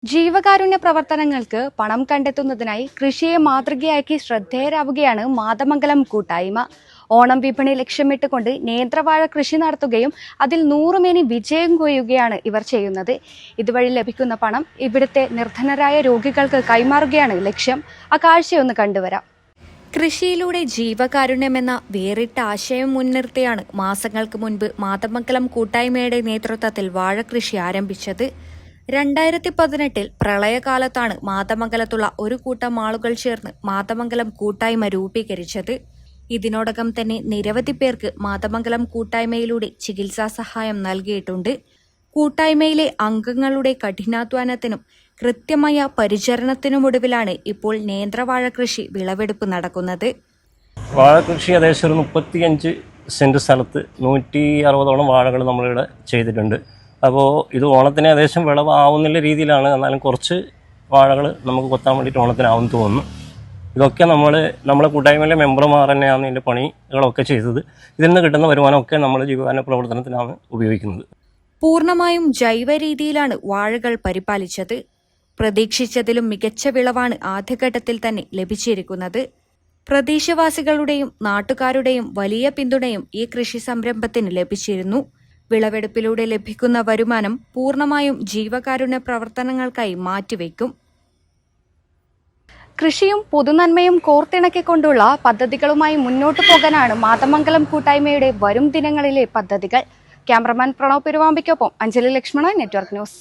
ജീവകാരുണ്യ പ്രവർത്തനങ്ങൾക്ക് പണം കണ്ടെത്തുന്നതിനായി കൃഷിയെ മാതൃകയാക്കി ശ്രദ്ധേയരാവുകയാണ് മാതമംഗലം കൂട്ടായ്മ. ഓണം വിപണി ലക്ഷ്യമിട്ടുകൊണ്ട് നേന്ത്രവാഴ കൃഷി നടത്തുകയും അതിൽ 100 മേനി വിജയം കൊയ്യുകയാണ് ഇവർ ചെയ്യുന്നത്. ഇതുവഴി ലഭിക്കുന്ന പണം ഇവിടുത്തെ നിർധനരായ രോഗികൾക്ക് കൈമാറുകയാണ് ലക്ഷ്യം. ആ കാഴ്ചയൊന്ന് കണ്ടുവരാം. കൃഷിയിലൂടെ ജീവകാരുണ്യമെന്ന വേറിട്ട ആശയം മുൻനിർത്തിയാണ് മാസങ്ങൾക്ക് മുൻപ് മാതമംഗലം കൂട്ടായ്മയുടെ നേതൃത്വത്തിൽ വാഴകൃഷി ആരംഭിച്ചത്. 2018 പ്രളയകാലത്താണ് മാതമംഗലത്തുള്ള ഒരു കൂട്ടം ആളുകൾ ചേർന്ന് മാതമംഗലം കൂട്ടായ്മ രൂപീകരിച്ചത്. ഇതിനോടകം തന്നെ നിരവധി പേർക്ക് മാതമംഗലം കൂട്ടായ്മയിലൂടെ ചികിത്സാ സഹായം നൽകിയിട്ടുണ്ട്. കൂട്ടായ്മയിലെ അംഗങ്ങളുടെ കഠിനാധ്വാനത്തിനും കൃത്യമായ പരിചരണത്തിനുമൊടുവിലാണ് ഇപ്പോൾ നേന്ത്രവാഴ കൃഷി വിളവെടുപ്പ് നടക്കുന്നത്. വാഴകൃഷി ഏകദേശം ഒരു 35 സെന്റ് സ്ഥലത്ത് 160ഓളം വാഴകൾ നമ്മളിവിടെ ചെയ്തിട്ടുണ്ട്. അപ്പോൾ ഇത് ഓണത്തിന് ഏകദേശം വിളവാവുന്നുള്ള രീതിയിലാണ്. എന്നാലും കുറച്ച് വാഴകൾ നമുക്ക് കൊത്താൻ വേണ്ടിയിട്ട് ഓണത്തിനാവുമെന്ന് തോന്നുന്നു. ഇതൊക്കെ നമ്മളെ കൂട്ടായ്മയിലെ മെമ്പർമാർ തന്നെയാണ് ഇതിൻ്റെ പണികളൊക്കെ ചെയ്തത്. ഇതിൽ നിന്ന് കിട്ടുന്ന വരുമാനമൊക്കെ നമ്മൾ ജീവകാരുണ്യ പ്രവർത്തനത്തിനാണ് ഉപയോഗിക്കുന്നത്. പൂർണ്ണമായും ജൈവ രീതിയിലാണ് വാഴകൾ പരിപാലിച്ചത്. പ്രതീക്ഷിച്ചതിലും മികച്ച വിളവാണ് ആദ്യഘട്ടത്തിൽ തന്നെ ലഭിച്ചിരിക്കുന്നത്. പ്രദേശവാസികളുടെയും നാട്ടുകാരുടെയും വലിയ പിന്തുണയും ഈ കൃഷി സംരംഭത്തിന് ലഭിച്ചിരുന്നു. വിളവെടുപ്പിലൂടെ ലഭിക്കുന്ന വരുമാനം പൂർണ്ണമായും ജീവകാരുണ്യ പ്രവർത്തനങ്ങൾക്കായി മാറ്റിവെക്കും. കൃഷിയും പൊതുനന്മയും കോർത്തിണക്കിക്കൊണ്ടുള്ള പദ്ധതികളുമായി മുന്നോട്ടു പോകാനാണ് മാതമംഗലം കൂട്ടായ്മയുടെ വരും ദിനങ്ങളിലെ പദ്ധതികൾ. ക്യാമറമാൻ പ്രണവ് പെരുവാമ്പിക്കൊപ്പം അഞ്ജലി ലക്ഷ്മണ, നെറ്റ്വർക്ക് ന്യൂസ്.